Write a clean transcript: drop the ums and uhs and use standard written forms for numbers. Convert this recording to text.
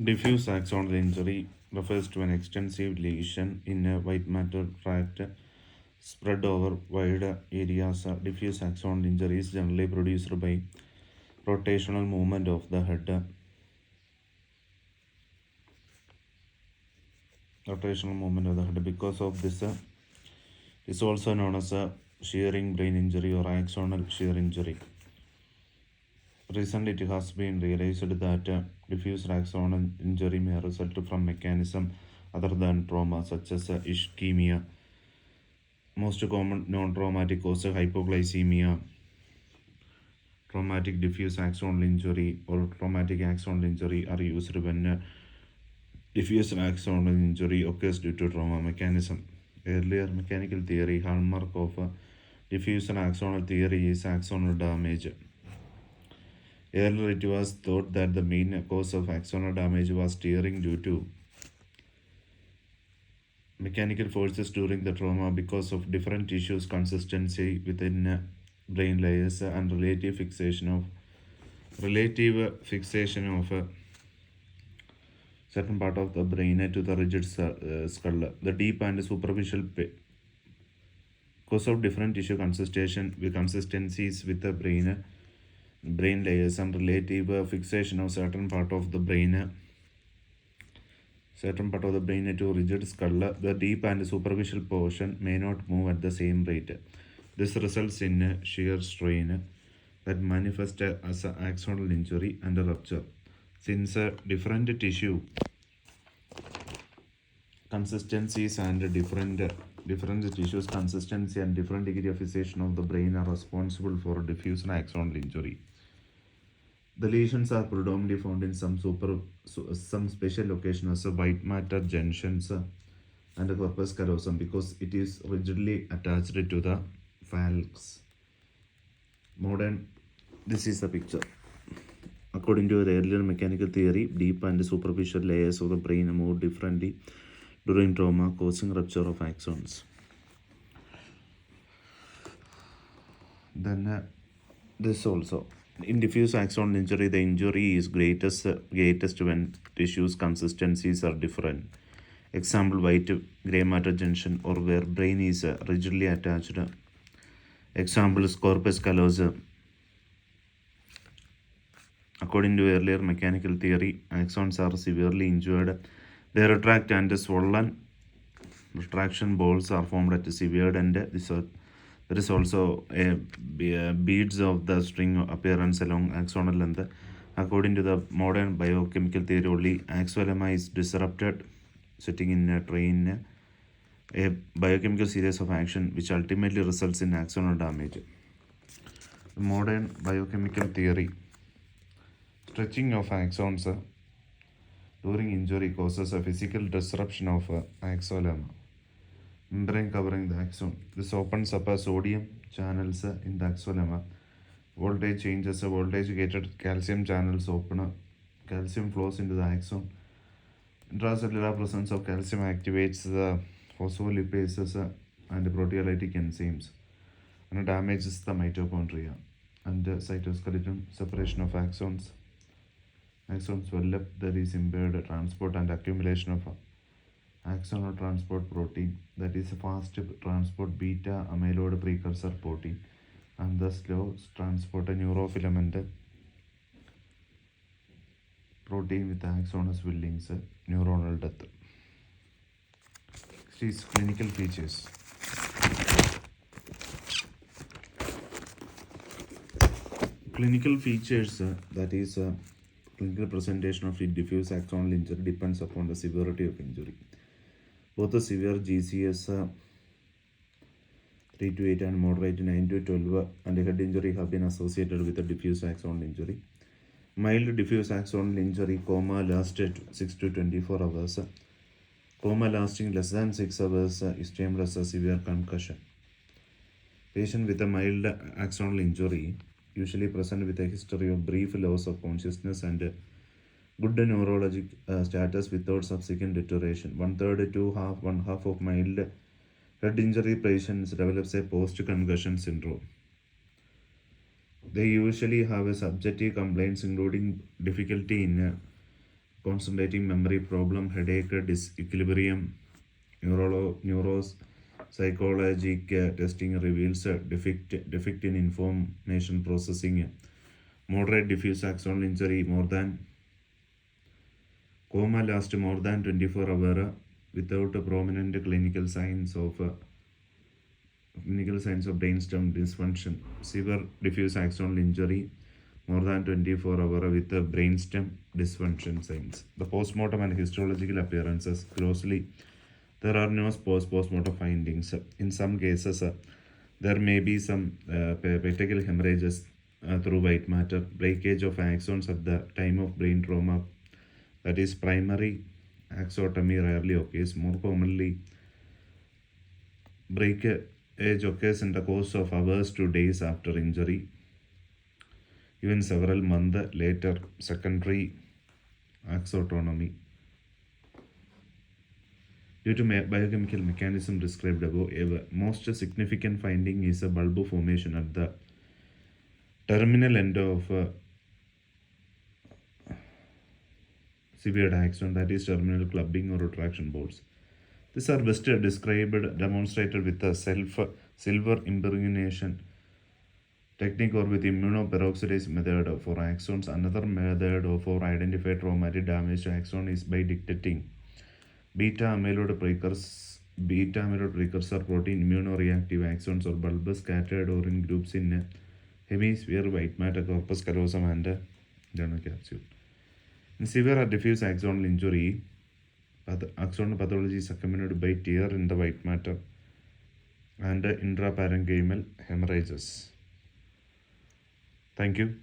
Diffuse axonal injury refers to an extensive lesion in a white matter tract spread over wide areas. Diffuse axonal injury is generally produced by rotational movement of the head. Rotational movement of the head. Because of this, is also known as a shearing brain injury or axonal shear injury. Recently, it has been realized that diffuse axonal injury may result from mechanism other than trauma, such as ischemia. Most common non-traumatic cause hypoglycemia, traumatic diffuse axonal injury, or traumatic axonal injury are used when diffuse axonal injury occurs due to trauma mechanism. Earlier mechanical theory hallmark of diffuse axonal theory is axonal damage. Earlier, it was thought that the main cause of axonal damage was tearing due to mechanical forces during the trauma because of different tissues consistency within brain layers and relative fixation of a certain part of the brain to the rigid skull. The deep and superficial cause of different tissue consistencies with the brain layers and relative fixation of certain part of the brain to rigid skull, the deep and superficial portion may not move at the same rate. This results in a shear strain that manifests as an axonal injury and a rupture. Since different tissue consistencies and different tissues consistency and different degree of fixation of the brain are responsible for diffuse axonal injury. The lesions are predominantly found in some special locations as white matter junctions and the corpus callosum because it is rigidly attached to the falx. This is the picture. According to the earlier mechanical theory, deep and superficial layers of the brain move differently during trauma, causing rupture of axons. Then this also. In diffuse axonal injury, the injury is greatest when tissues consistencies are different. Example, white gray matter junction or where brain is rigidly attached. Example is corpus callosum. According to earlier mechanical theory, axons are severely injured. They retract and swollen retraction balls are formed at a severed end. There is also beads of the string appearance along axonal length. According to the modern biochemical theory, only axolemma is disrupted, setting in a train a biochemical series of action which ultimately results in axonal damage. Modern biochemical theory, stretching of axons during injury causes a physical disruption of axolemma membrane covering the axon. This opens up a sodium channels in the axolemma. Voltage changes, voltage gated calcium channels open. Calcium flows into the axon. Intracellular presence of calcium activates the phospholipases and proteolytic enzymes and damages the mitochondria and cytoskeleton. Separation of axons. Axons swell up, there is impaired transport and accumulation of axonal transport protein, that is fast transport beta amyloid precursor protein, and the slow transport neurofilament protein with axonal swellings, neuronal death. Next is clinical features. Clinical features, that is clinical presentation of diffuse axonal injury depends upon the severity of injury. Both the severe GCS 3 to 8 and moderate 9 to 12 and head injury have been associated with a diffuse axonal injury. Mild diffuse axonal injury, coma lasted 6 to 24 hours. Coma lasting less than 6 hours is termed as a severe concussion. Patient with a mild axonal injury usually present with a history of brief loss of consciousness and good neurologic status without subsequent deterioration. One half of mild head injury patients develops a post-concussion syndrome. They usually have a subjective complaints including difficulty in concentrating memory problem, headache, disequilibrium, neuropsychologic testing reveals a defect in information processing, moderate diffuse axonal injury, more than coma last more than 24 hours without a prominent clinical signs of brainstem dysfunction, severe diffuse axonal injury, more than 24 hours with a brainstem dysfunction signs. The postmortem and histological appearances closely. There are no postmortem findings. In some cases, there may be some petechial hemorrhages through white matter, breakage of axons at the time of brain trauma, that is primary axotomy rarely occurs. More commonly, breakage occurs in the course of hours to days after injury, even several months later. Secondary axotomy. Due to biochemical mechanism described above, a most significant finding is a bulb formation at the terminal end of severed axon, that is terminal clubbing or retraction bolts. These are best demonstrated with a silver impregnation technique or with immunoperoxidase method for axons. Another method for identify traumatic damage to axon is by detecting beta amyloid precursor protein immunoreactive axons or bulbs scattered or in groups in hemisphere, white matter, corpus callosum, and journal capsule. In severe or diffuse axonal injury, axonal pathology is accompanied by tear in the white matter and intraparenchymal hemorrhages. Thank you.